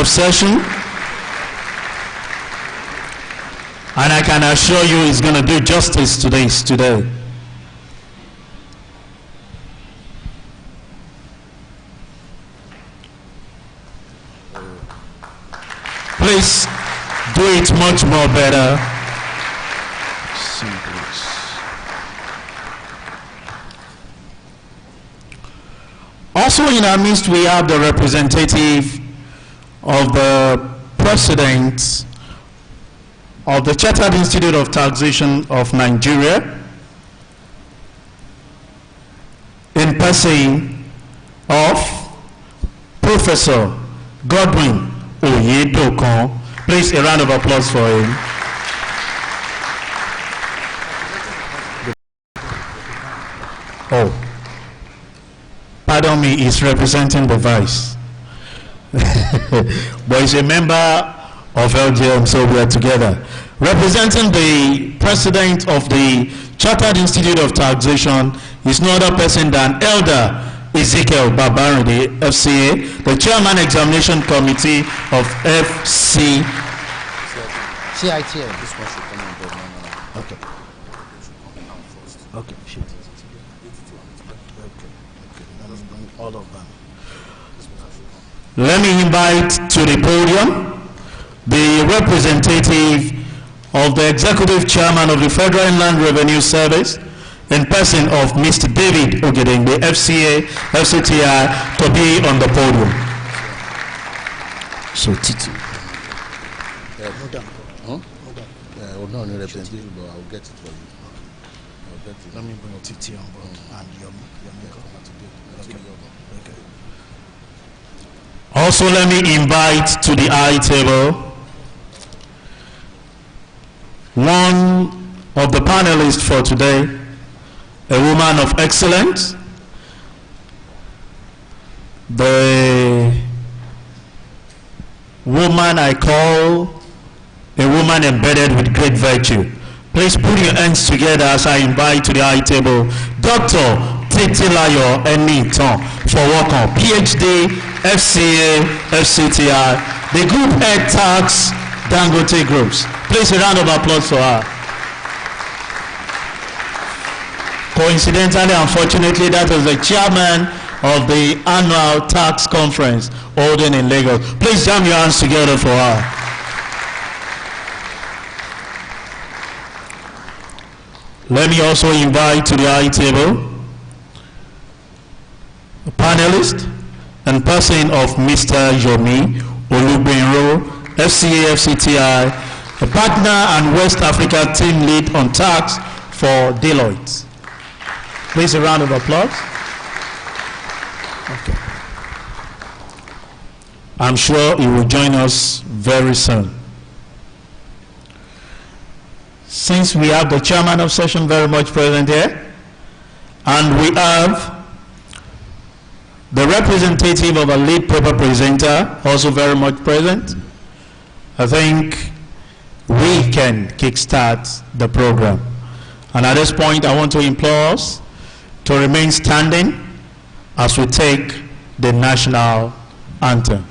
of session. And I can assure you he's going to do justice to this today. Please do it much more better. Also in our midst, we have the representative of the president of the Chartered Institute of Taxation of Nigeria, in person of Professor Godwin Oyedokun. Please, a round of applause for him. Oh, pardon me, he's representing the vice. But he's a member of LGM, so we are together. Representing the president of the Chartered Institute of Taxation is no other person than Elder Ezekiel Babaru, the FCA, the Chairman Examination Committee of FC. CITL. This one should come on board. No. Okay. Okay. Shit. Okay. All of them. Let me invite to the podium the representative of the Executive Chairman of the Federal Inland Revenue Service, in person of Mr. David Ogedeng, the FCA, FCTI, to be on the podium. So, Titi. No, representative, but I'll get it for you. I'll get it. Let me bring Titi on board and your okay. Also, let me invite to the high table one of the panelists for today, a woman of excellence, the woman I call a woman embedded with great virtue. Please put your hands together as I invite to the high table Dr. Titilayo Eniton for welcome, PhD, FCA, FCTI, the Group Head Tax, Dangote Groups. Please a round of applause for her. Coincidentally, unfortunately, that was the chairman of the annual tax conference holding in Lagos. Please jam your hands together for her. Let me also invite to the high table a panelist and person of Mr. Yomi Olubenro, FCA, FCTI, a partner and West Africa team lead on tax for Deloitte. Please a round of applause. Okay. I'm sure he will join us very soon. Since we have the chairman of session very much present here, and we have the representative of a lead paper presenter also very much present, I think we can kickstart the program. And at this point, I want to implore us to remain standing as we take the national anthem.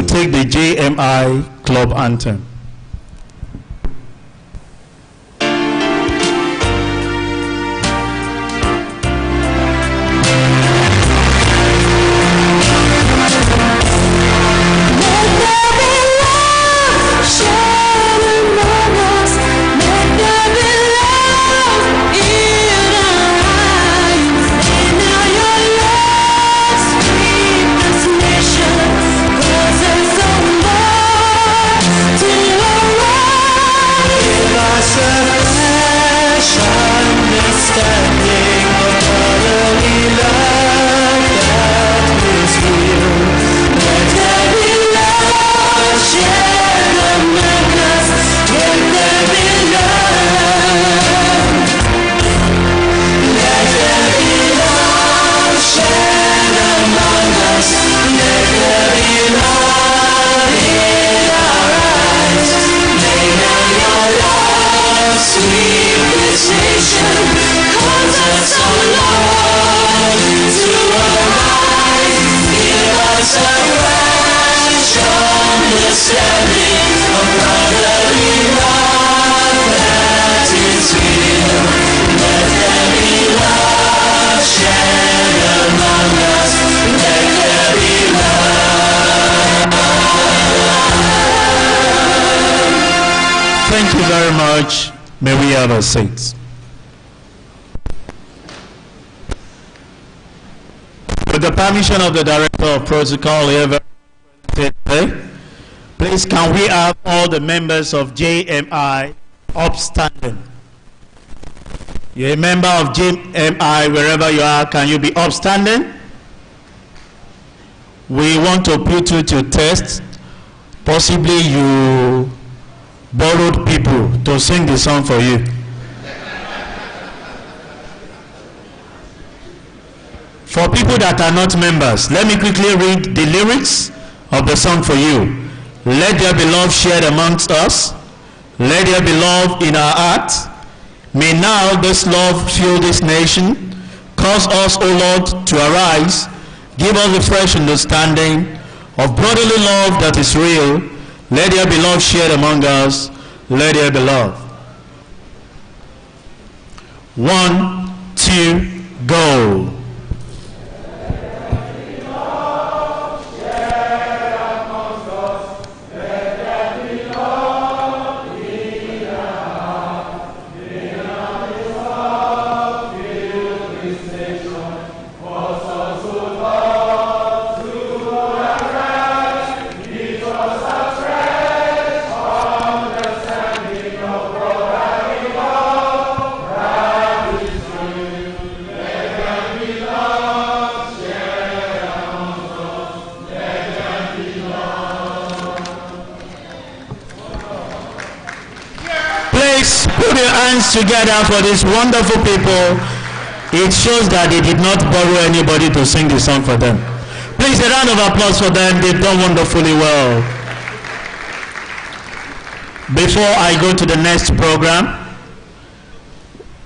Take the JMI Club anthem. much. May we have a seat. With the permission of the Director of Protocol here, please can we have all the members of JMI upstanding? You're a member of JMI, wherever you are, can you be upstanding? We want to put you to test. Possibly you borrowed people to sing the song for you. For people that are not members, let me quickly read the lyrics of the song for you. Let there be love shared amongst us. Let there be love in our hearts. May now this love fill this nation. Cause us, O Lord, to arise. Give us a fresh understanding of brotherly love that is real. Let there be love shared among us. Let there be love. 1, 2, go. Put your hands together for these wonderful people. It shows that they did not borrow anybody to sing the song for them. Please, a round of applause for them. They've done wonderfully well. Before I go to the next program,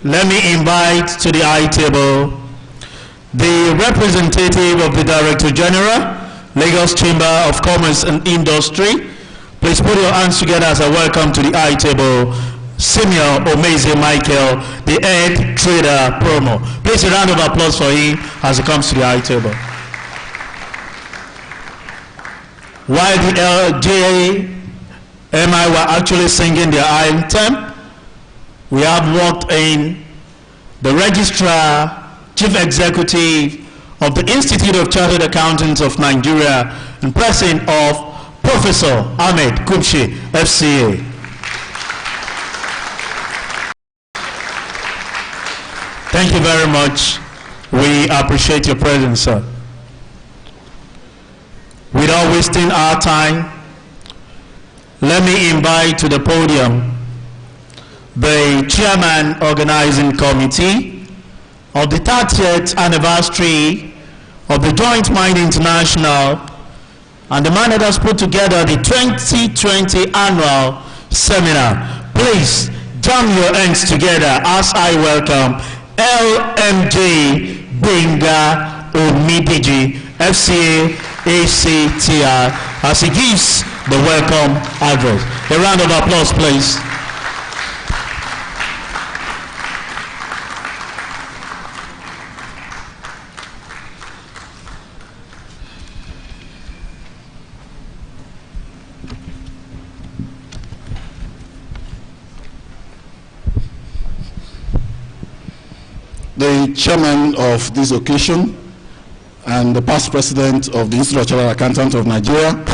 let me invite to the high table the representative of the Director General, Lagos Chamber of Commerce and Industry. Please put your hands together as a welcome to the high table, Senior Omeze Michael, the head trader promo. Please a round of applause for him as he comes to the high table. While the JMI were actually singing their anthem, we have walked in the Registrar, Chief Executive of the Institute of Chartered Accountants of Nigeria and President of Professor Ahmed Kumshi, FCA. Thank you very much. We appreciate your presence, sir. Without wasting our time, let me invite to the podium the Chairman Organizing Committee of the 30th anniversary of the Joint Mind International and the man that has put together the 2020 Annual Seminar. Please jam your hands together as I welcome LMJ Benga Omidiji, FCA ACTR, as he gives the welcome address. A round of applause, please. The chairman of this occasion and the past president of the Institute of Chartered Accountants of Nigeria,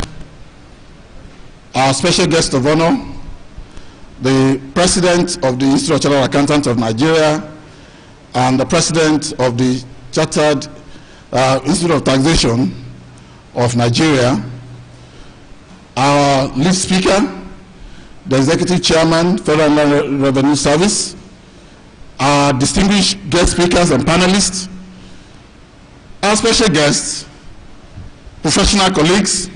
our special guest of honor, the president of the Institute of Chartered Accountants of Nigeria and the president of the Chartered Institute of Taxation of Nigeria, our lead speaker, the executive chairman, Federal Revenue Service, our distinguished guest speakers and panelists, our special guests, professional colleagues,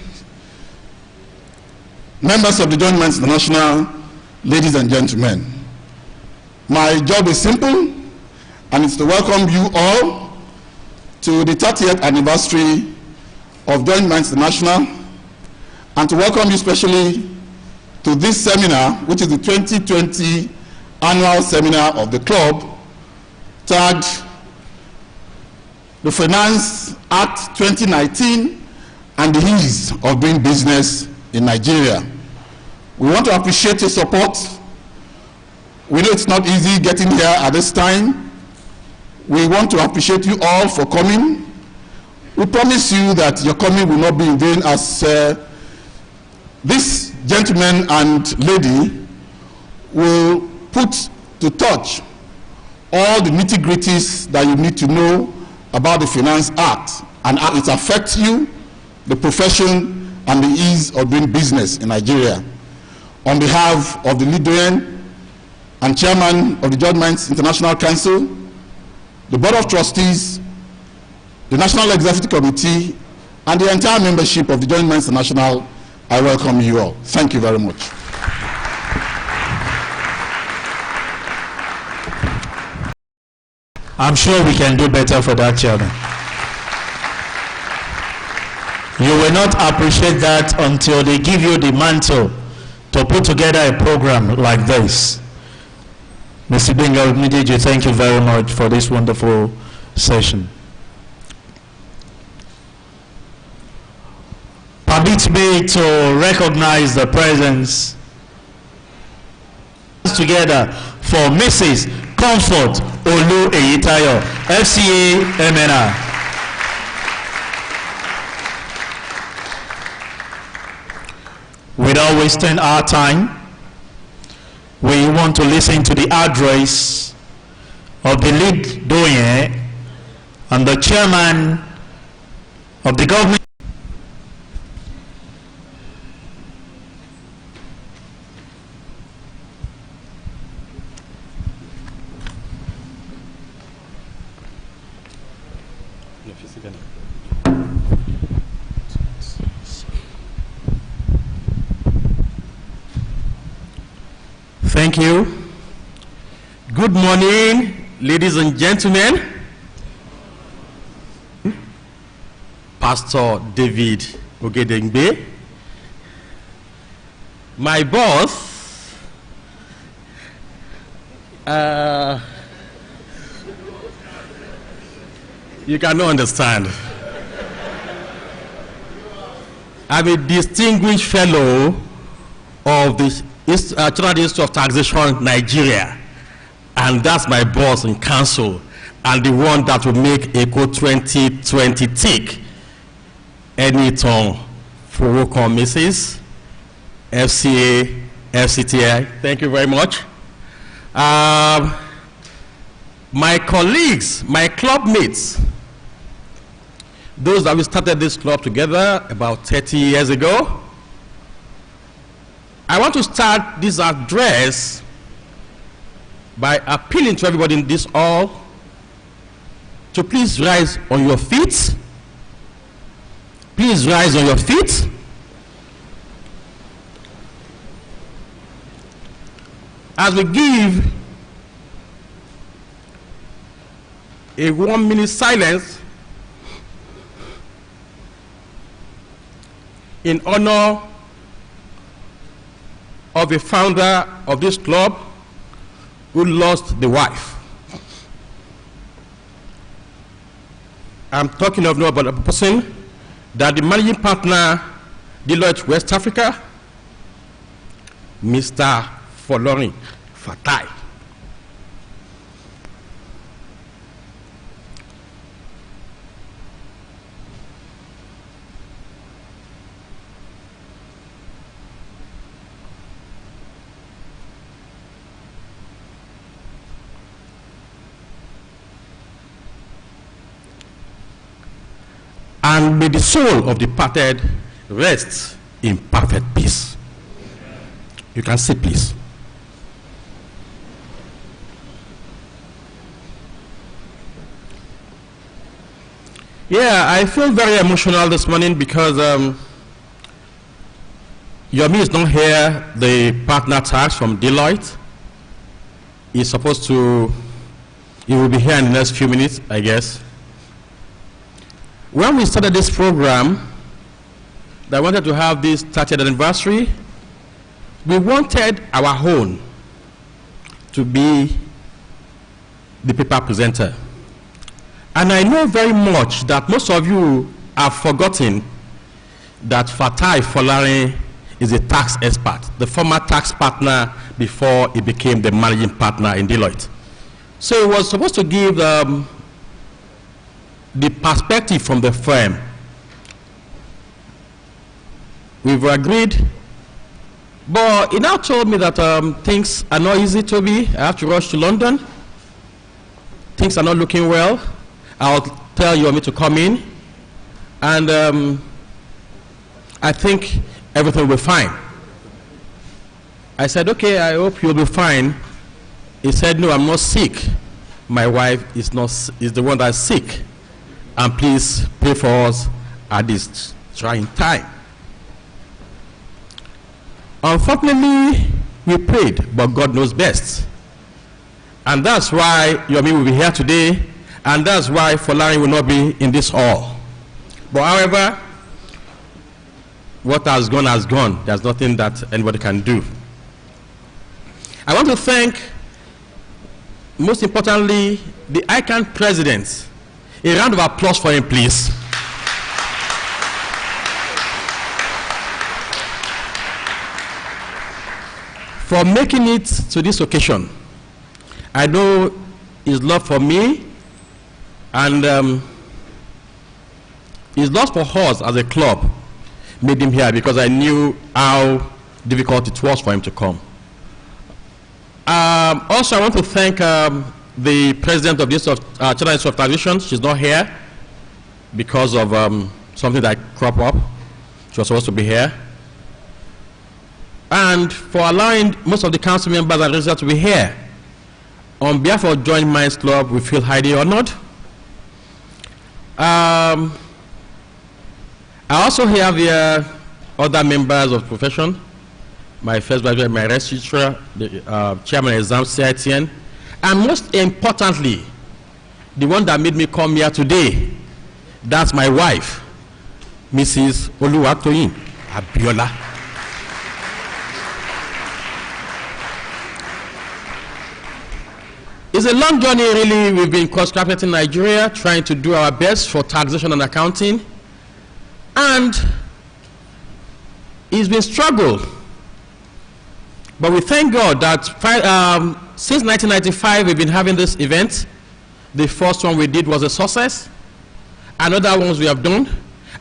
members of the Joint Minds International, ladies and gentlemen. My job is simple, and it's to welcome you all to the 30th anniversary of Joint Minds International, and to welcome you especially to this seminar, which is the 2020 annual seminar of the club, tagged the Finace Act 2019 and the ease of doing business in Nigeria. We want to appreciate your support We know it's not easy getting here at this time. We want to appreciate you all for coming. We promise you that your coming will not be in vain, as this gentleman and lady will put to touch all the nitty-gritties that you need to know about the Finace Act and how it affects you, the profession, and the ease of doing business in Nigeria. On behalf of the lead doyen and chairman of the Joint Minds International Council, the Board of Trustees, the National Executive Committee, and the entire membership of the Joint Minds International, I welcome you all. Thank you very much. I'm sure we can do better for that, Chairman. You will not appreciate that until they give you the mantle to put together a program like this. Mr. Bengal Midiji, thank you very much for this wonderful session. Permit me to recognize the presence together for Mrs. Comfort Olu Eyitayo, FCA MNR. Without wasting our time, we want to listen to the address of the lead doyen and the chairman of the government. Thank you. Good morning, ladies and gentlemen. Pastor David Ogedengbe, my boss, you cannot understand. I'm a distinguished fellow of the Chartered Institute of Taxation, Nigeria, and that's my boss in council, and the one that will make ECO 2020 tick. Any tongue for welcome, Mrs. FCA, FCTI. Thank you very much. My colleagues, my club mates, those that we started this club together about 30 years ago. I want to start this address by appealing to everybody in this hall to please rise on your feet. Please rise on your feet. As we give a 1 minute silence in honor of a founder of this club who lost the wife. I'm talking of no other person than the managing partner, Deloitte West Africa, Mr. Folorin Fatai. And may the soul of the departed rest in perfect peace. You can sit, please. Yeah, I feel very emotional this morning because Yomi is not here, the partner tax from Deloitte. He's supposed to, he will be here in the next few minutes, I guess. When we started this program, that wanted to have this 30th anniversary, we wanted our own to be the paper presenter. And I know very much that most of you have forgotten that Fatai Folarin is a tax expert, the former tax partner before he became the managing partner in Deloitte. So he was supposed to give the perspective from the firm. We've agreed, but he now told me that things are not easy, Toby. I have to rush to London. Things are not looking well. I'll tell you want me to come in, and I think everything will be fine. I said, okay, I hope you'll be fine. He said, no, I'm not sick. My wife is the one that's sick. And please pray for us at this trying time. Unfortunately, we prayed, but God knows best. And that's why Yomi will be here today, and that's why Folari will not be in this hall. But however, what has gone has gone. There's nothing that anybody can do. I want to thank, most importantly, the ICANN president. A round of applause for him, please. For making it to this occasion. I know his love for me and his love for us as a club made him here, because I knew how difficult it was for him to come. Also, I want to thank the president of this Children's Institute of Taxation. She's not here because of something that cropped up. She was supposed to be here. And for allowing most of the council members and residents to be here. On behalf of Joint Minds Club, we feel highly honored. I also have here other members of the profession. My first vice, my registrar, the chairman of exam CITN, and most importantly, the one that made me come here today, that's my wife, Mrs. Oluwatoyin Abiola. It's a long journey, really. We've been cross-carpeting Nigeria, trying to do our best for taxation and accounting, and it's been a struggle. But we thank God that since 1995, we've been having this event. The first one we did was a success, and other ones we have done.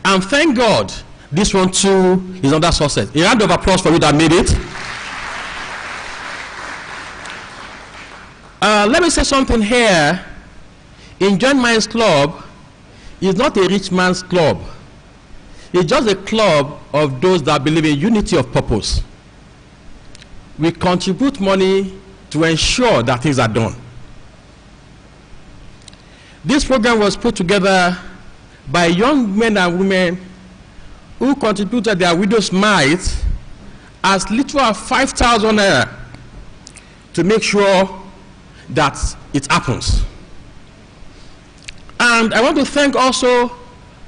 And thank God, this one too is another success. A round of applause for you that made it. Let me say something here. In Joint Minds Club, it's not a rich man's club. It's just a club of those that believe in unity of purpose. We contribute money to ensure that things are done. This program was put together by young men and women who contributed their widow's mite as little as 5,000 naira to make sure that it happens. And I want to thank also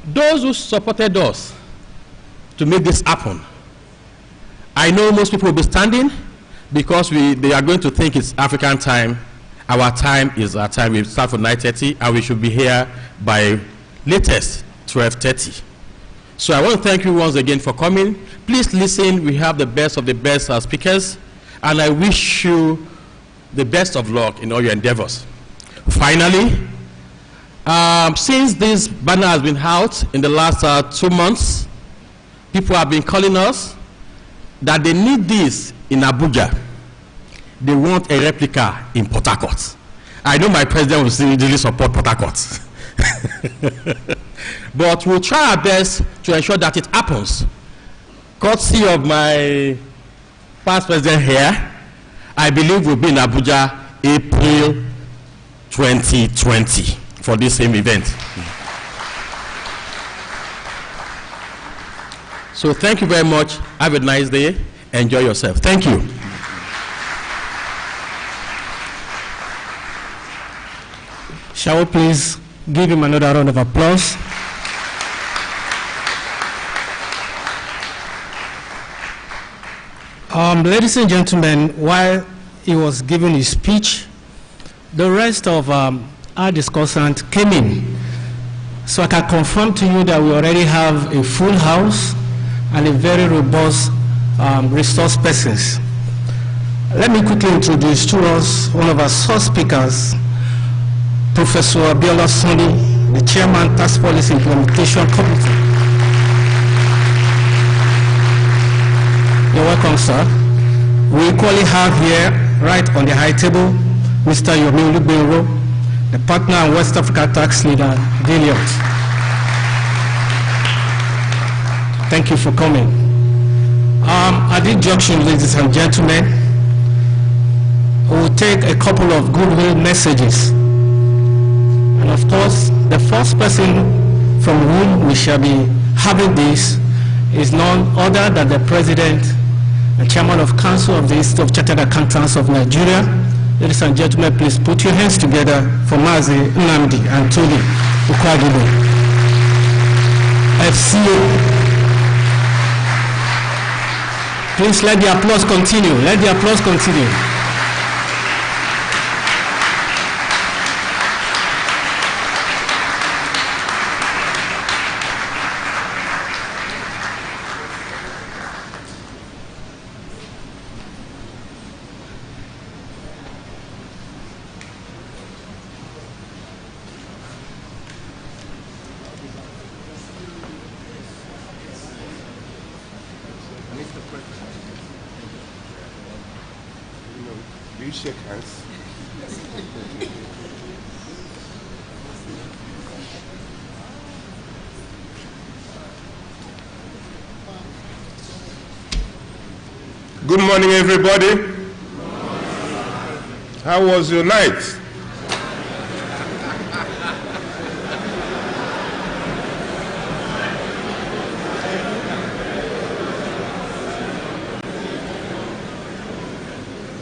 those who supported us to make this happen. I know most people will be standing because they are going to think it's African time. Our time is our time. We start for 9:30 and we should be here by latest 12:30. So I want to thank you once again for coming. Please listen. We have the best of the best speakers, and I wish you the best of luck in all your endeavors. Finally, since this banner has been out in the last 2 months, people have been calling us that they need this in Abuja. They want a replica in Port Harcourt. I know my president will still really support Port Harcourt. But we'll try our best to ensure that it happens. Courtesy of my past president here, I believe we'll be in Abuja April 2020 for this same event. So thank you very much. Have a nice day. Enjoy yourself. Thank you. Shall we please give him another round of applause? Ladies and gentlemen, while he was giving his speech, the rest of our discussant came in. So I can confirm to you that we already have a full house and a very robust resource persons. Let me quickly introduce to us one of our source speakers, Professor Abiola Soni, the Chairman, Tax Policy Implementation Committee. You're welcome, sir. We equally have here, right on the high table, Mr. Yomi Olugbero, the partner and West Africa tax leader, Deloitte. Thank you for coming. At this junction, ladies and gentlemen, we will take a couple of goodwill messages. And of course, the first person from whom we shall be having this is none other than the President and Chairman of Council of the Institute of Chartered Accountants of Nigeria. Ladies and gentlemen, please put your hands together for Mazi Nnamdi Anthony Ukwagibo, FCA. Please let the applause continue. Let the applause continue. Will you shake hands? Good morning, everybody. How was your night?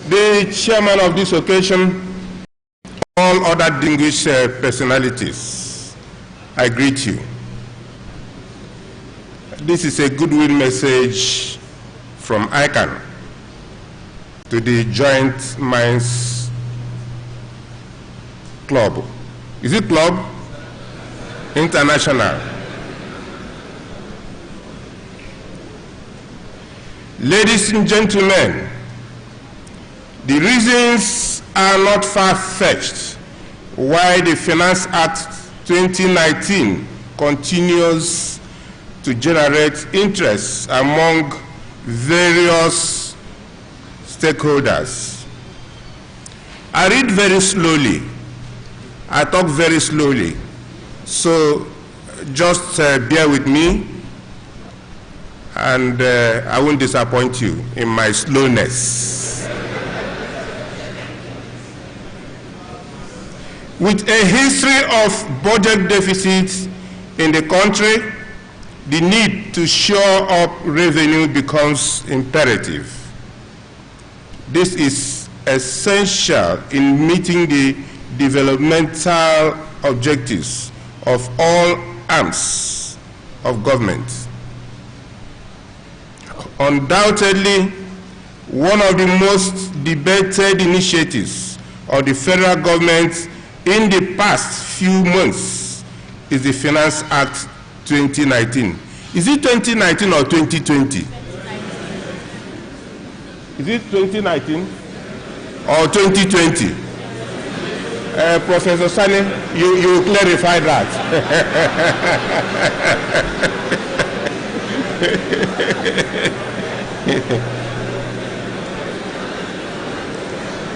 The chairman of this occasion, all other distinguished personalities, I greet you. This is a goodwill message from ICANN to the Joint Minds Club. Is it Club? International. Ladies and gentlemen, the reasons are not far-fetched why the Finace Act 2019 continues to generate interest among various stakeholders. I read very slowly. I talk very slowly. So just bear with me, and I won't disappoint you in my slowness. With a history of budget deficits in the country, the need to shore up revenue becomes imperative. This is essential in meeting the developmental objectives of all arms of government. Undoubtedly, one of the most debated initiatives of the federal government in the past few months is the Finace Act 2019. Is it 2019 or 2020? 2019. Is it 2019 or 2020? Professor Sani, you clarify that.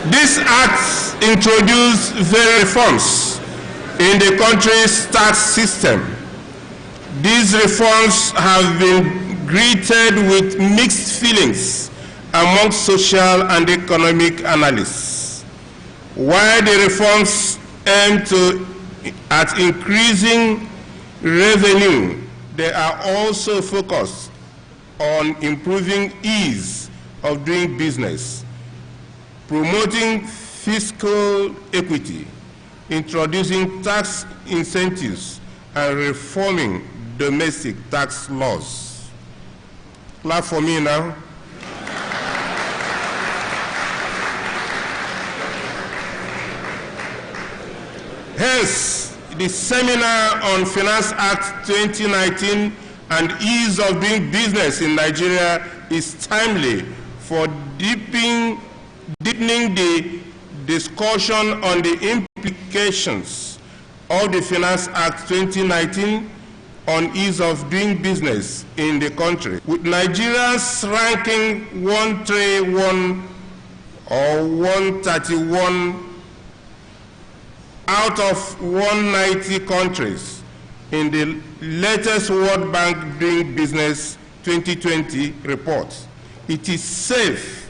This act introduced various reforms in the country's tax system. These reforms have been greeted with mixed feelings among social and economic analysts. While the reforms aim at increasing revenue, they are also focused on improving ease of doing business, promoting fiscal equity, introducing tax incentives, and reforming domestic tax laws. Clap for me now. Hence, the seminar on Finace Act 2019 and ease of doing business in Nigeria is timely for deepening deepening the discussion on the implications of the Finace Act 2019 on ease of doing business in the country, with Nigerians ranking 131 or 131 out of 190 countries in the latest World Bank Doing Business 2020 report. It is safe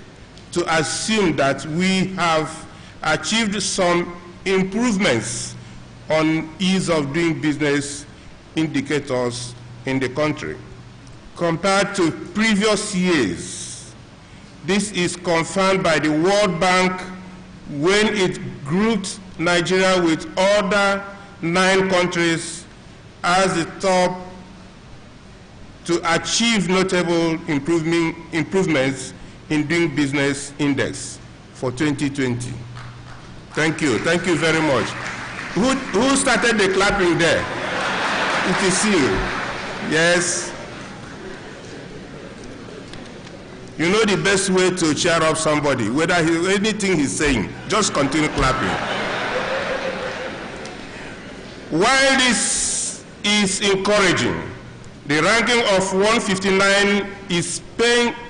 to assume that we have achieved some improvements on ease of doing business indicators in the country. Compared to previous years, this is confirmed by the World Bank when it grouped Nigeria with other 9 countries as the top to achieve notable improvements in doing business index for 2020. Thank you very much. Who started the clapping there? It is you. Yes. You know the best way to cheer up somebody, whether anything he's saying, just continue clapping. While this is encouraging, the ranking of 159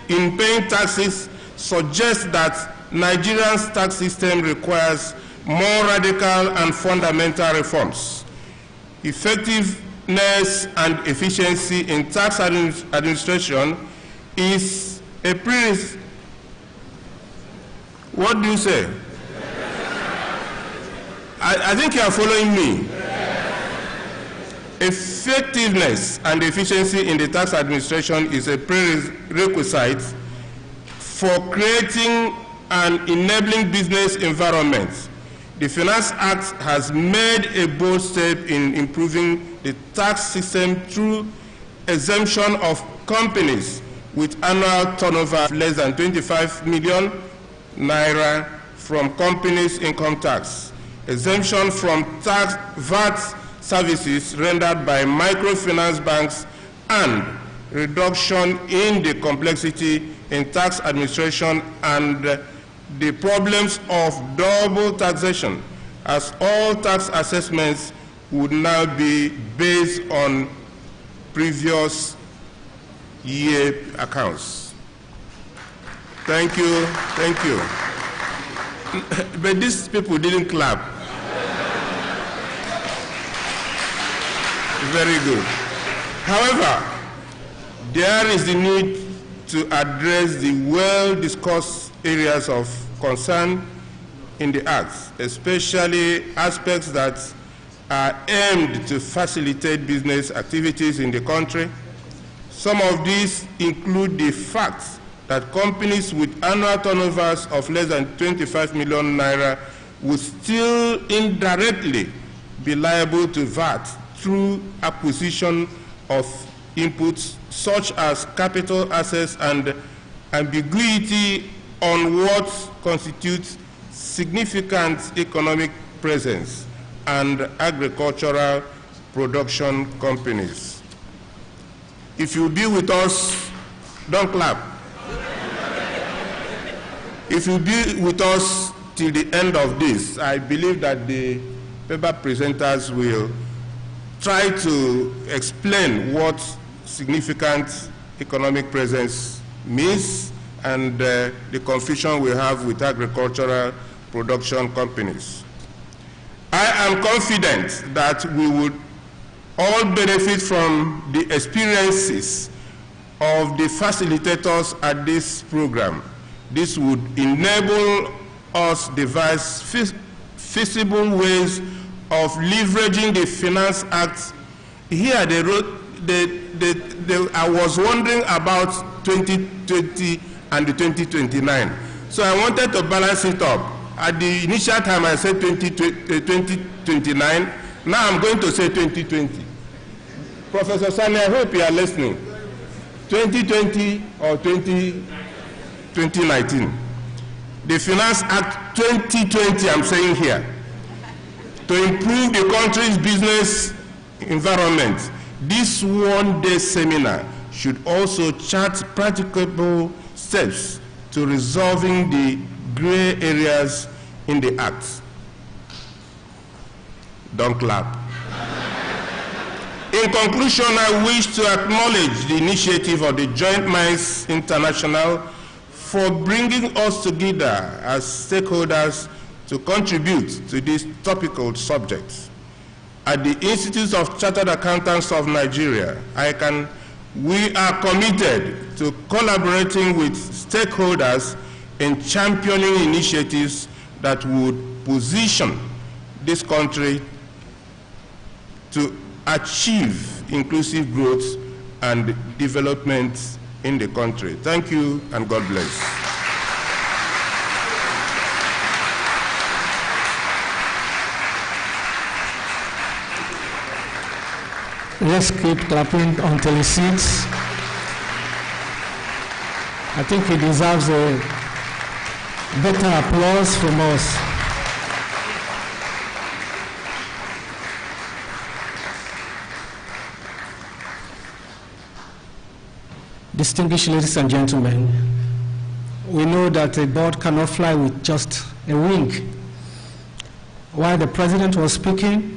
in paying taxes suggests that Nigeria's tax system requires more radical and fundamental reforms. Effectiveness and efficiency in tax administration is a prerequisite. What do you say? I think you are following me. Effectiveness and efficiency in the tax administration is a prerequisite for creating an enabling business environment. The Finace Act has made a bold step in improving the tax system through exemption of companies with annual turnover of less than 25 million naira from companies' income tax, exemption from tax VAT services rendered by microfinance banks, and reduction in the complexity in tax administration and the problems of double taxation, as all tax assessments would now be based on previous year accounts. Thank you. But these people didn't clap. Very good. However, there is the need to address the well-discussed areas of concern in the Act, especially aspects that are aimed to facilitate business activities in the country. Some of these include the fact that companies with annual turnovers of less than 25 million naira will still indirectly be liable to VAT through acquisition of inputs such as capital assets, and ambiguity on what constitutes significant economic presence and agricultural production companies. If you be with us, don't clap. If you be with us till the end of this, I believe that the paper presenters will try to explain what significant economic presence means and the confusion we have with agricultural production companies. I am confident that we would all benefit from the experiences of the facilitators at this program. This would enable us devise feasible ways of leveraging the Finace Act. Here they wrote, I was wondering about 2020 and the 2029. So I wanted to balance it up. At the initial time I said 2029, now I'm going to say 2020. Professor Sani, I hope you are listening. 2020 or 2019. The Finace Act 2020, I'm saying here, to improve the country's business environment. This one-day seminar should also chart practicable steps to resolving the gray areas in the Act. Don't clap. In conclusion, I wish to acknowledge the initiative of the Joint Minds International for bringing us together as stakeholders to contribute to this topical subject. At the Institute of Chartered Accountants of Nigeria, we are committed to collaborating with stakeholders in championing initiatives that would position this country to achieve inclusive growth and development in the country. Thank you, and God bless. Let's keep clapping until he sits. I think he deserves a better applause from us. Distinguished ladies and gentlemen, we know that a bird cannot fly with just a wing. While the President was speaking,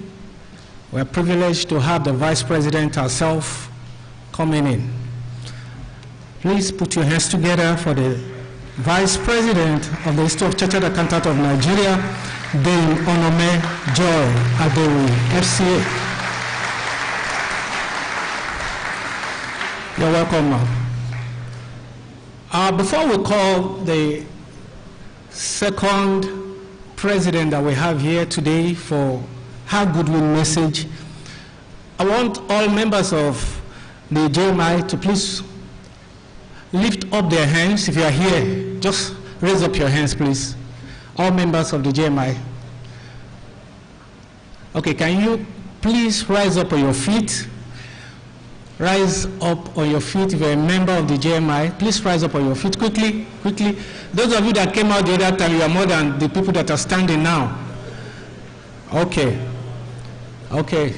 we are privileged to have the Vice President herself coming in. Please put your hands together for the Vice President of the Institute of Chartered Accountants of Nigeria, Dame Onome Joy Adewu, FCA. You're welcome, ma'am. Before we call the second president that we have here today for her goodwill message, I want all members of the JMI to please lift up their hands. If you are here, just raise up your hands, please. All members of the JMI. Okay, can you please rise up on your feet? Rise up on your feet. If you're a member of the JMI, please rise up on your feet quickly, quickly. Those of you that came out the other time, you are more than the people that are standing now. Okay. Okay.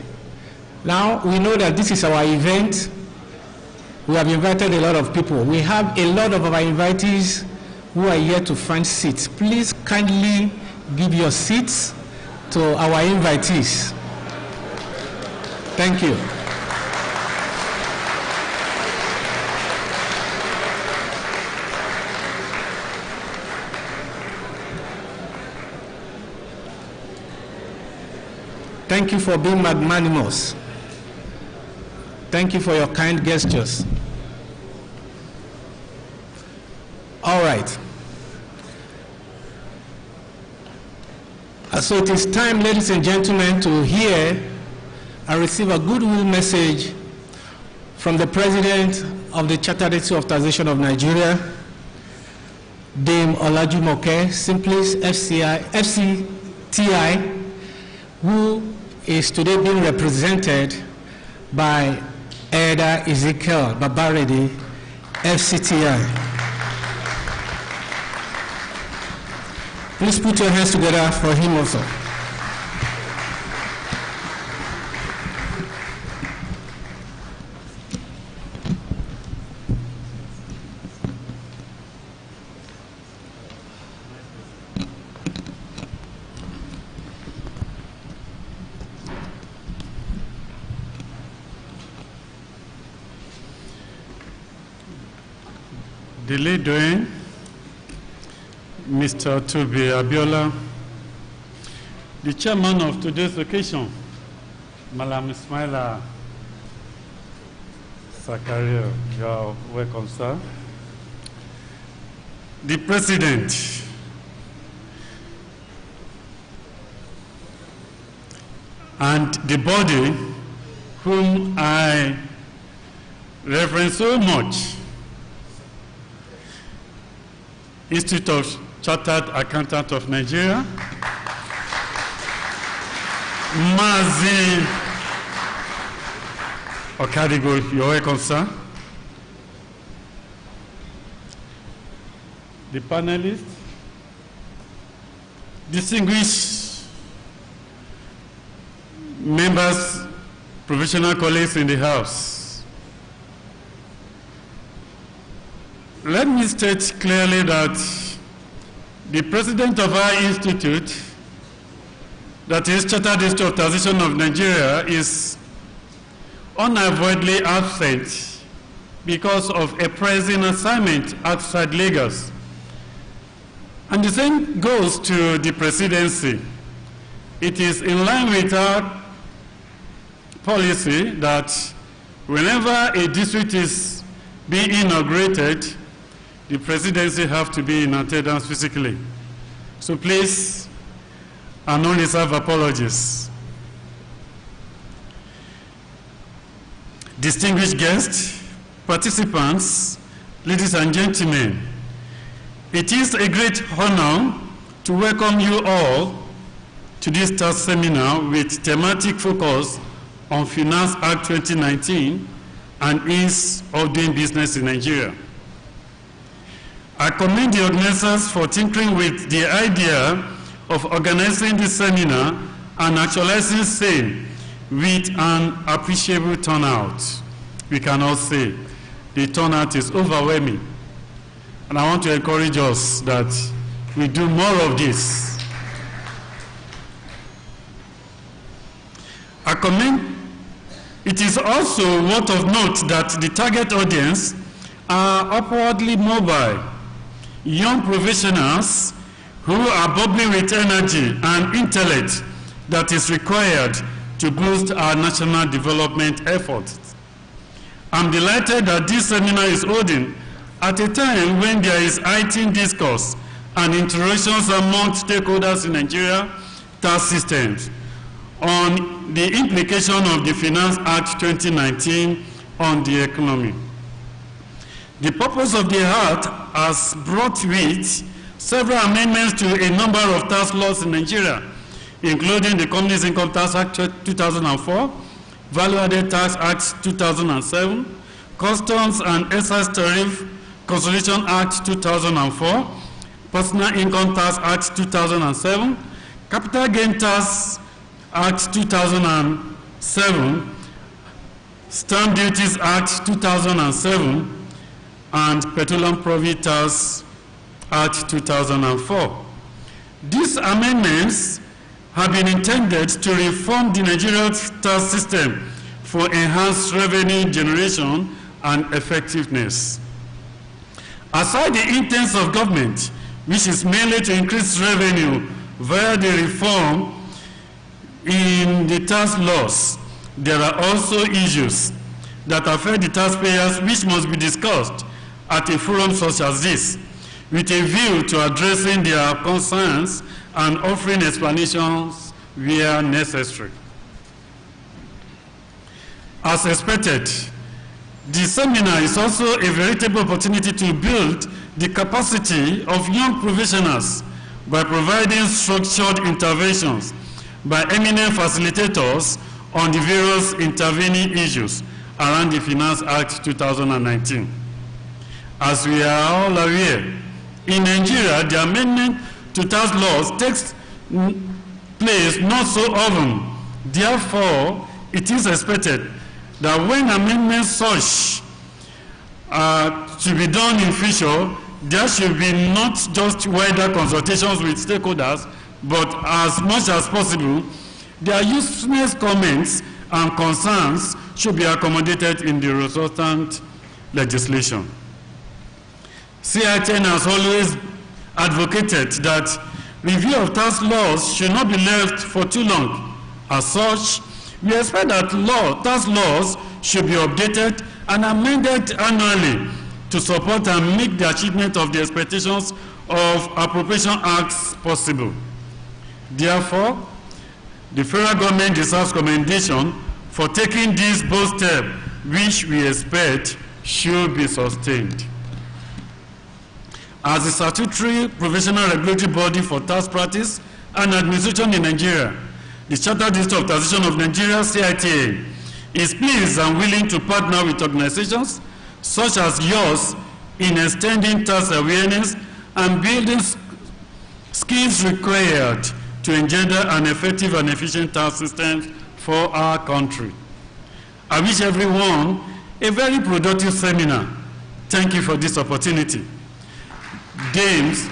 Now, we know that this is our event. We have invited a lot of people. We have a lot of our invitees who are here to find seats. Please kindly give your seats to our invitees. Thank you. Thank you for being magnanimous. Thank you for your kind gestures. All right. So it is time, ladies and gentlemen, to hear and receive a goodwill message from the President of the Chartered Institute of Taxation of Nigeria, Dame Olajumoke, simply FCTI, who is today being represented by Elder Ezekiel Babaredi, FCTI. Please put your hands together for him also. The lead doing, Mr. Tobi Abiola, the chairman of today's occasion, Malam Ismaila Zakaria, you are welcome, sir. The president, and the body whom I reverence so much, Institute of Chartered Accountants of Nigeria, Mazi Okadigo, you're welcome, sir. The panelists, distinguished members, professional colleagues in the House. Let me state clearly that The president of our institute, that is Chartered Institute of Taxation of Nigeria, is unavoidably absent because of a pressing assignment outside Lagos. And the same goes to the presidency. It is in line with our policy that whenever a district is being inaugurated, the presidency have to be in attendance physically. So please, and unreserved apologies. Distinguished guests, participants, ladies and gentlemen, it is a great honor to welcome you all to this tax seminar with thematic focus on Finace Act 2019 and ease of doing business in Nigeria. I commend the organizers for tinkering with the idea of organizing this seminar and actualizing same with an appreciable turnout. We can all say the turnout is overwhelming. And I want to encourage us that we do more of this. I commend. It is also worth of note that the target audience are upwardly mobile, young professionals who are bubbling with energy and intellect that is required to boost our national development efforts. I'm delighted that this seminar is holding at a time when there is heightened discourse and interactions among stakeholders in Nigeria tax systems on the implication of the Finace Act 2019 on the economy. The purpose of the Act has brought with several amendments to a number of tax laws in Nigeria, including the Companies Income Tax Act 2004, Value Added Tax Act 2007, Customs and Excise Tariff Consolidation Act 2004, Personal Income Tax Act 2007, Capital Gain Tax Act 2007, Stamp Duties Act 2007, and Petroleum Profit Tax Act 2004. These amendments have been intended to reform the Nigerian tax system for enhanced revenue generation and effectiveness. Aside the intents of government, which is mainly to increase revenue via the reform in the tax laws, there are also issues that affect the taxpayers which must be discussed at a forum such as this, with a view to addressing their concerns and offering explanations where necessary. As expected, the seminar is also a veritable opportunity to build the capacity of young professionals by providing structured interventions by eminent facilitators on the various intervening issues around the Finace Act 2019. As we are all aware, in Nigeria, the amendment to tax laws takes place not so often. Therefore, it is expected that when amendments such to be done in future, there should be not just wider consultations with stakeholders, but as much as possible, their usefulness comments and concerns should be accommodated in the resultant legislation. CITN has always advocated that review of tax laws should not be left for too long. As such, we expect that tax laws should be updated and amended annually to support and make the achievement of the expectations of appropriation acts possible. Therefore, the federal government deserves commendation for taking this bold step, which we expect should be sustained. As a statutory professional regulatory body for tax practice and administration in Nigeria, the Chartered Institute of Taxation of Nigeria, CITA, is pleased and willing to partner with organizations such as yours in extending tax awareness and building skills required to engender an effective and efficient tax system for our country. I wish everyone a very productive seminar. Thank you for this opportunity. Dames,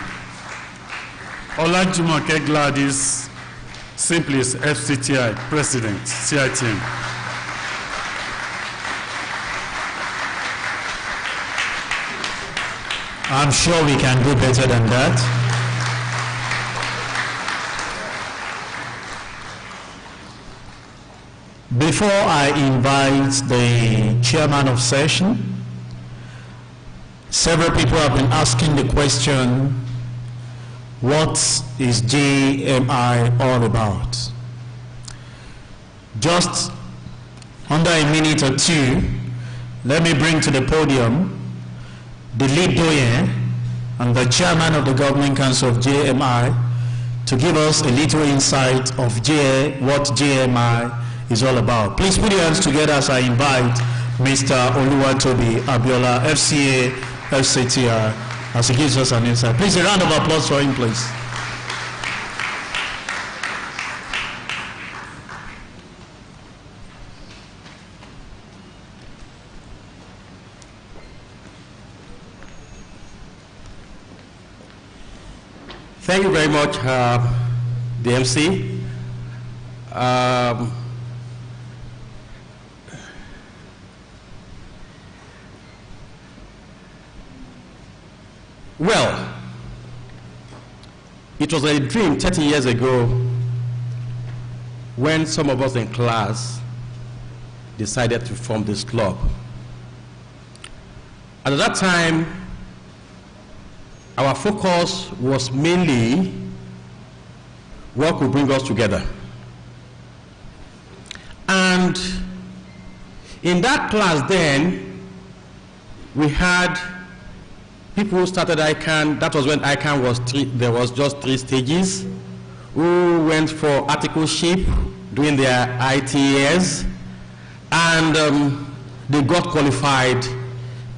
Olajumoke Gladys, simply is FCTI, President, CITM. I'm sure we can do better than that. Before I invite the chairman of session, several people have been asking the question, what is JMI all about? Just under a minute or two, let me bring to the podium the lead doyen and the chairman of the Governing Council of JMI to give us a little insight of what JMI is all about. Please put your hands together as I invite Mr. Oluwatobi Abiola, FCA, FCTR, as he gives us an insight. Please, a round of applause for him, please. Thank you very much, the MC. Well, it was a dream 30 years ago when some of us in class decided to form this club. At that time, our focus was mainly what could bring us together. And in that class then, we had people who started ICANN. That was when ICANN was there was just 3 stages, who went for articleship, doing their ITAs, and they got qualified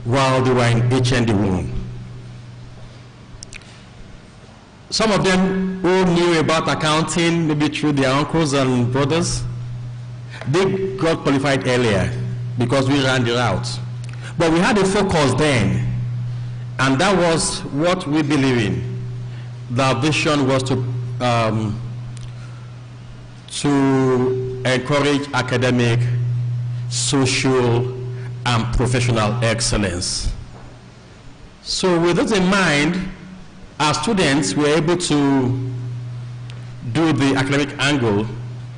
while they were in HND1. Some of them who knew about accounting, maybe through their uncles and brothers, they got qualified earlier because we ran the route. But we had a focus then, and that was what we believe in. The vision was to encourage academic, social, and professional excellence. So with this in mind, our students were able to do the academic angle,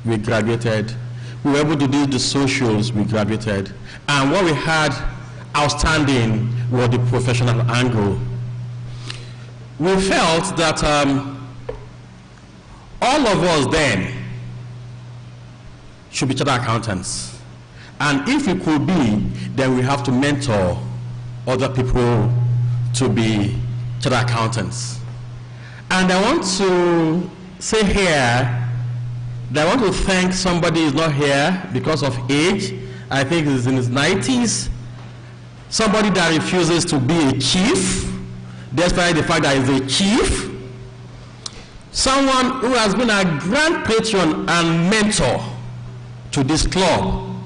we graduated. We were able to do the socials, we graduated. And what we had outstanding was the professional angle. We felt that all of us then should be chartered accountants. And if we could be, then we have to mentor other people to be chartered accountants. And I want to say here that I want to thank somebody who is not here because of age. I think he's in his 90s. Somebody that refuses to be a chief, despite the fact that he's a chief. Someone who has been a grand patron and mentor to this club.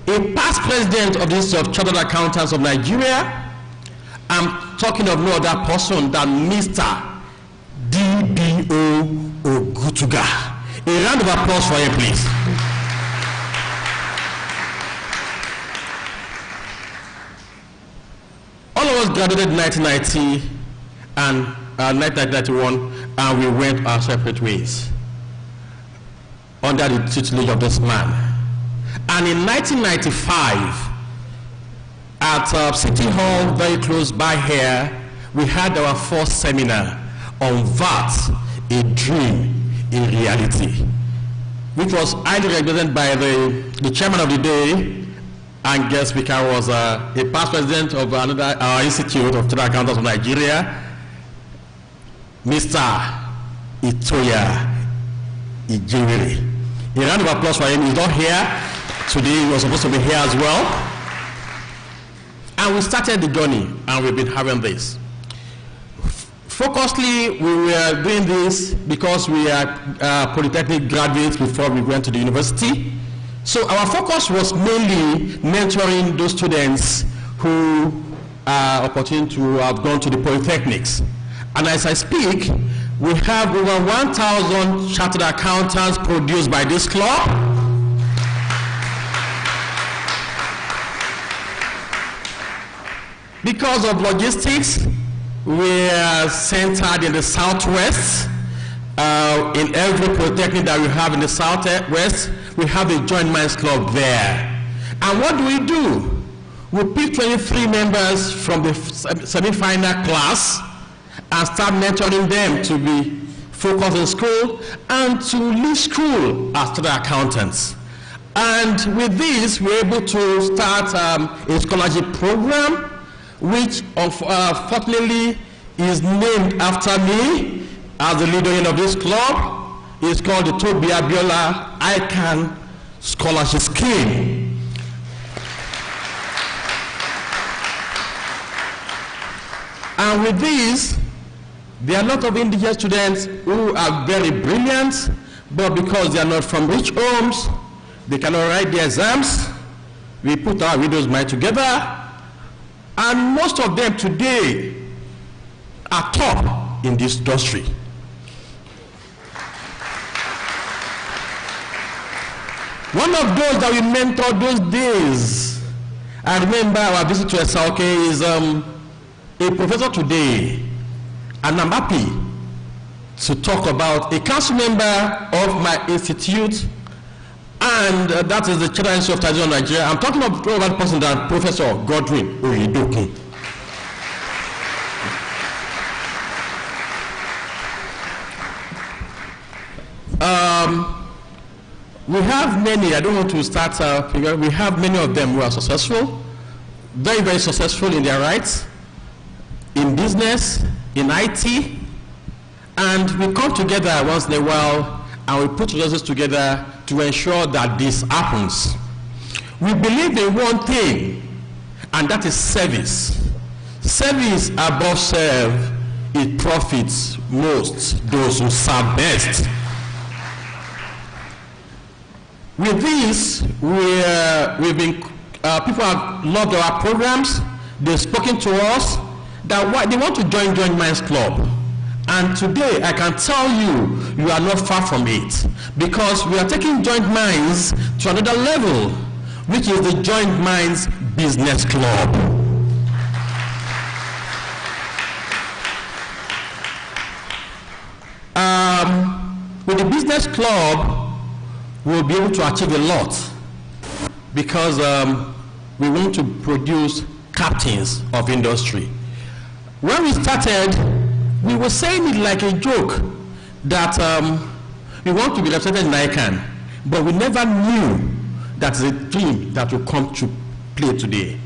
A past president of the Institute of Chartered Accountants of Nigeria. I'm talking of no other person than Mr. D.B.O. Ogutuga. A round of applause for him, please. All of us graduated in 1990 and 1991, and we went our separate ways under the tutelage of this man. And in 1995, at City Hall, very close by here, we had our first seminar on VAT, a dream in reality, which was highly represented by the chairman of the day, and guest speaker was a past president of our Institute of Chartered Accountants of Nigeria, Mr. Itoya Ijewere. A round of applause for him. He's not here today. He was supposed to be here as well. And we started the journey, and we've been having this. Focusedly, we were doing this because we are polytechnic graduates before we went to the university. So our focus was mainly mentoring those students who are opportune to have gone to the polytechnics. And as I speak, We have over 1,000 chartered accountants produced by this club. Because of logistics, we are centered in the Southwest. In every polytechnic that we have in the Southwest, we have a Joint Minds Club there. And what do? We pick 23 members from the semi-final class and start mentoring them to be focused in school and to leave school as chartered accountants. And with this, we're able to start a scholarship program, which fortunately is named after me as the leader of this club. It's called the Toby Abiola ICANN Scholarship Scheme. And with this, there are a lot of indigenous students who are very brilliant, but because they are not from rich homes, they cannot write their exams. We put our widows' mind together, and most of them today are top in this industry. One of those that we mentored those days, I remember our visit to SLK, is a professor today, and I'm happy to talk about a council member of my institute, and that is the Chartered Institute of Taxation of Nigeria. I'm talking about the person that Professor Godwin Oyedoku. We have many, I don't want to start, we have many of them who are successful, very, very successful in their rights, in business, in IT, and we come together once in a while and we put resources together to ensure that this happens. We believe in one thing, and that is service. Service above serve, it profits most those who serve best. With this, people have loved our programs. They've spoken to us that they want to join Joint Minds Club. And today, I can tell you, you are not far from it, because we are taking Joint Minds to another level, which is the Joint Minds Business Club. With the Business Club, we'll be able to achieve a lot, because we want to produce captains of industry. When we started, we were saying it like a joke that we want to be represented in ICANN, but we never knew that it's a dream that will come to play today.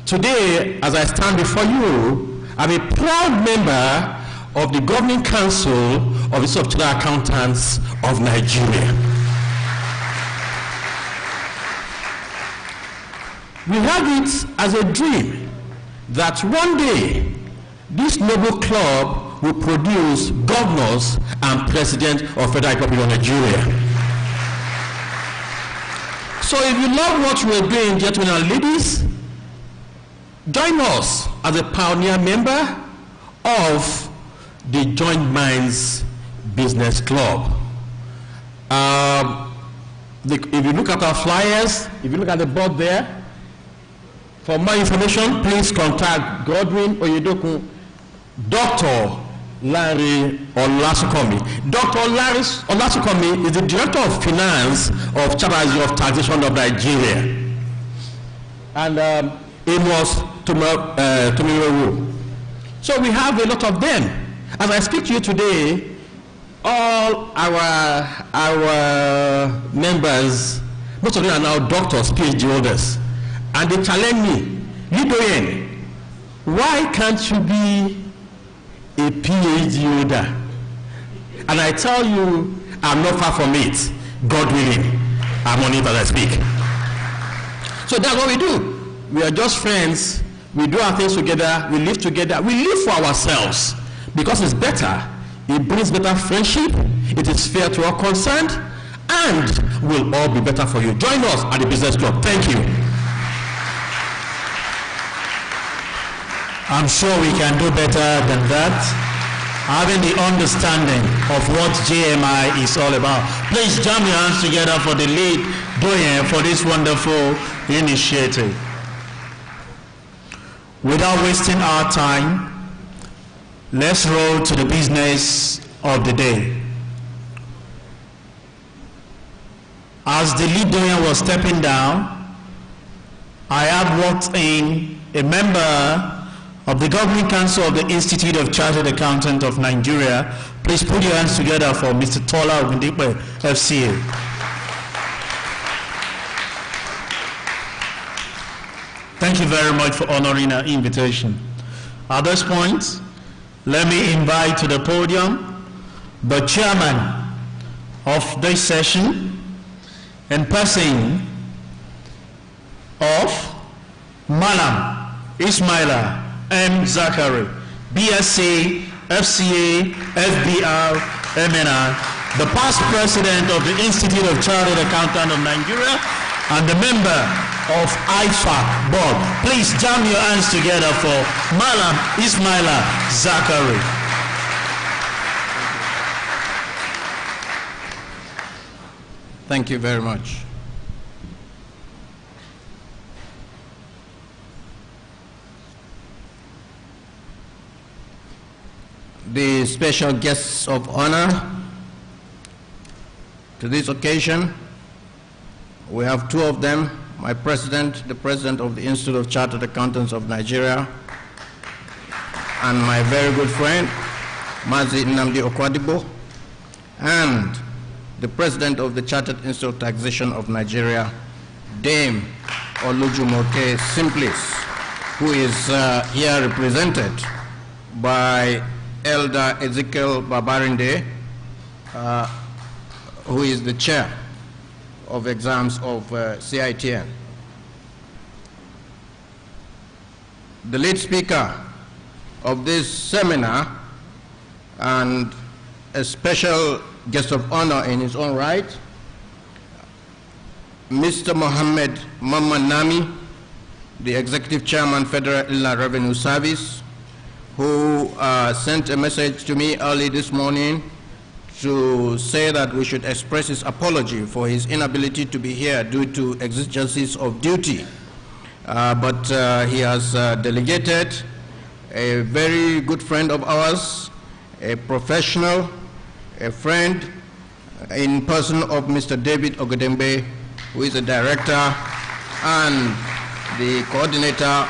Today, as I stand before you, I'm a proud member of the Governing Council of the Institute of Chartered Accountants of Nigeria. We have it as a dream that one day this noble club will produce governors and president of Federal Republic of Nigeria. So if you love what we are doing, gentlemen and ladies, join us as a pioneer member of the Joint Minds Business Club. If you look at our flyers, if you look at the board there, for more information, please contact Godwin Oyedoku, Dr. Larry Olasukomi. Dr. Larry Olasukomi is the Director of Finance of Chartered Institute of Taxation of Nigeria. And Amos Tomiwewu. So we have a lot of them. As I speak to you today, all our members, most of them are now doctors, PhD holders. And they challenge me, Lidoyen, why can't you be a PhD holder? And I tell you, I'm not far from it. God willing, I'm on it as I speak. So that's what we do. We are just friends. We do our things together. We live together. We live for ourselves because it's better. It brings better friendship. It is fair to all concerned, and we'll all be better for you. Join us at the Business Club. Thank you. I'm sure we can do better than that. having the understanding of what JMI is all about. Please jam your hands together for the lead doyen for this wonderful initiative. Without wasting our time, let's roll to the business of the day. As the lead doyen was stepping down, I have walked in a member of the Governing Council of the Institute of Chartered Accountants of Nigeria. Please put your hands together for Mr. Tola Ogundipe, FCA. Thank you very much for honoring our invitation. At this point, let me invite to the podium the chairman of this session in person of Malam Ismaila M. Zachary, BSc, FCA, FBR, MNR, the past president of the Institute of Chartered Accountants of Nigeria, and the member of IFAC board. Please jam your hands together for Malam Ismaila Zachary. Thank you very much. The special guests of honor to this occasion, we have two of them, my president, the president of the Institute of Chartered Accountants of Nigeria, and my very good friend, Mazi Nnamdi Okwadibo, and the president of the Chartered Institute of Taxation of Nigeria, Dame Olujumoke Simplis, who is here represented by Elder Ezekiel Babarinde, who is the chair of exams of CITN. The lead speaker of this seminar and a special guest of honor in his own right, Mr. Mohammed Mamanami, the executive chairman, Federal Inland Revenue Service, who sent a message to me early this morning to say that we should express his apology for his inability to be here due to exigencies of duty. But he has delegated a very good friend of ours, a professional, a friend in person of Mr. David Ogedembe, who is the director and the coordinator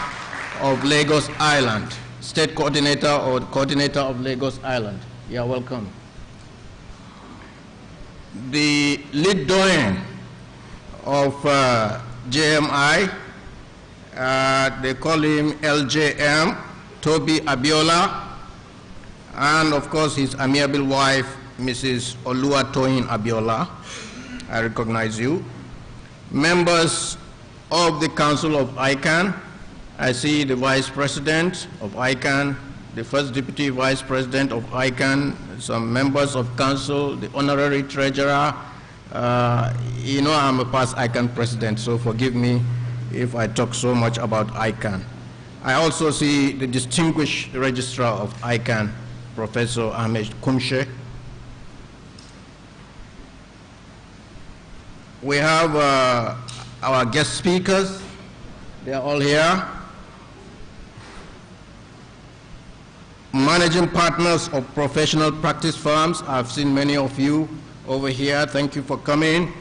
of Lagos Island. State coordinator or coordinator of Lagos Island. You are welcome. The lead doyen of JMI, they call him LJM, Toby Abiola, and of course his amiable wife, Mrs. Oluwatoyin Abiola. I recognize you. Members of the Council of ICANN, I see the Vice President of ICANN, the First Deputy Vice President of ICANN, some members of Council, the Honorary Treasurer. You know I'm a past ICANN President, so forgive me if I talk so much about ICANN. I also see the distinguished Registrar of ICANN, Professor Ahmed Kumshe. We have our guest speakers. They are all here. Managing partners of professional practice firms. I've seen many of you over here. Thank you for coming.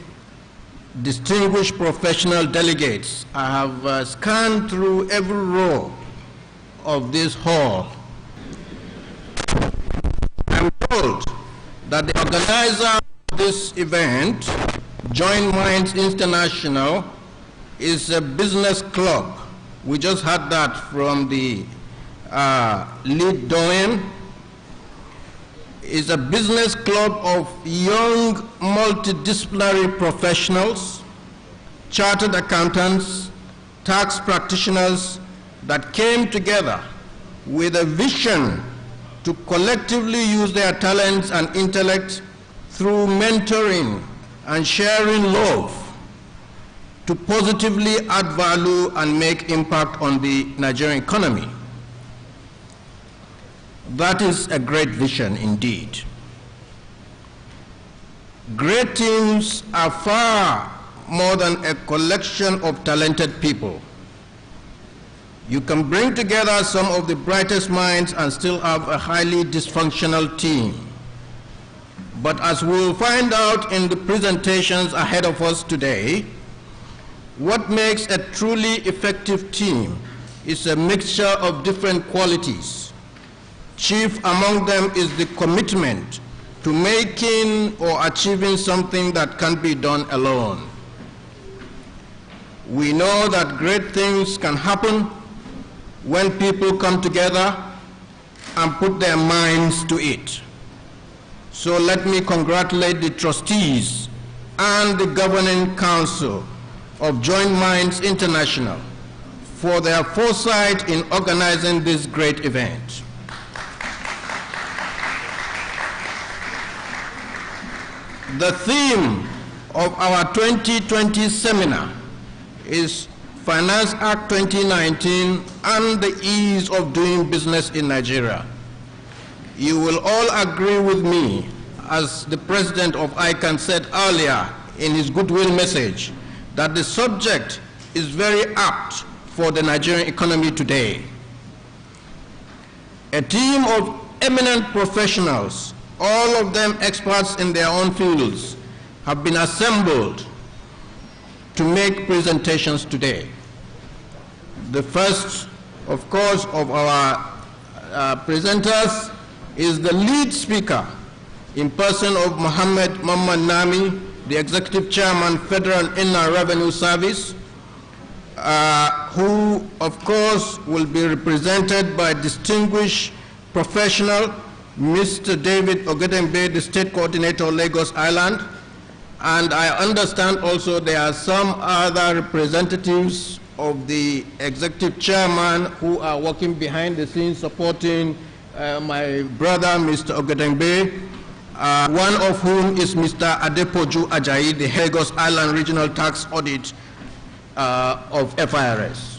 Distinguished professional delegates. I have scanned through every row of this hall. I'm told that the organizer of this event, Joint Minds International, is a business club. We just heard that from the lead doyen. Is a business club of young multidisciplinary professionals, chartered accountants, tax practitioners that came together with a vision to collectively use their talents and intellect through mentoring and sharing love to positively add value and make impact on the Nigerian economy. That is a great vision indeed. Great teams are far more than a collection of talented people. You can bring together some of the brightest minds and still have a highly dysfunctional team. But as we'll find out in the presentations ahead of us today, what makes a truly effective team is a mixture of different qualities. Chief among them is the commitment to making or achieving something that can't be done alone. We know that great things can happen when people come together and put their minds to it. So let me congratulate the trustees and the governing council of Joint Minds International for their foresight in organizing this great event. The theme of our 2020 seminar is Finace Act 2019 and the ease of doing business in Nigeria. You will all agree with me, as the president of ICANN said earlier in his goodwill message, that the subject is very apt for the Nigerian economy today. A team of eminent professionals, all of them experts in their own fields, have been assembled to make presentations today. The first, of course, of our presenters is the lead speaker in person of Mohammed Mamman Nami, the Executive Chairman, Federal Inland Revenue Service, who, of course, will be represented by distinguished professional, Mr. David Ogedembe, the State Coordinator, Lagos Island. And I understand also there are some other representatives of the Executive Chairman who are working behind the scenes supporting my brother, Mr. Ogedembe, one of whom is Mr. Adepoju Ajayi, the Lagos Island Regional Tax Audit of FIRS.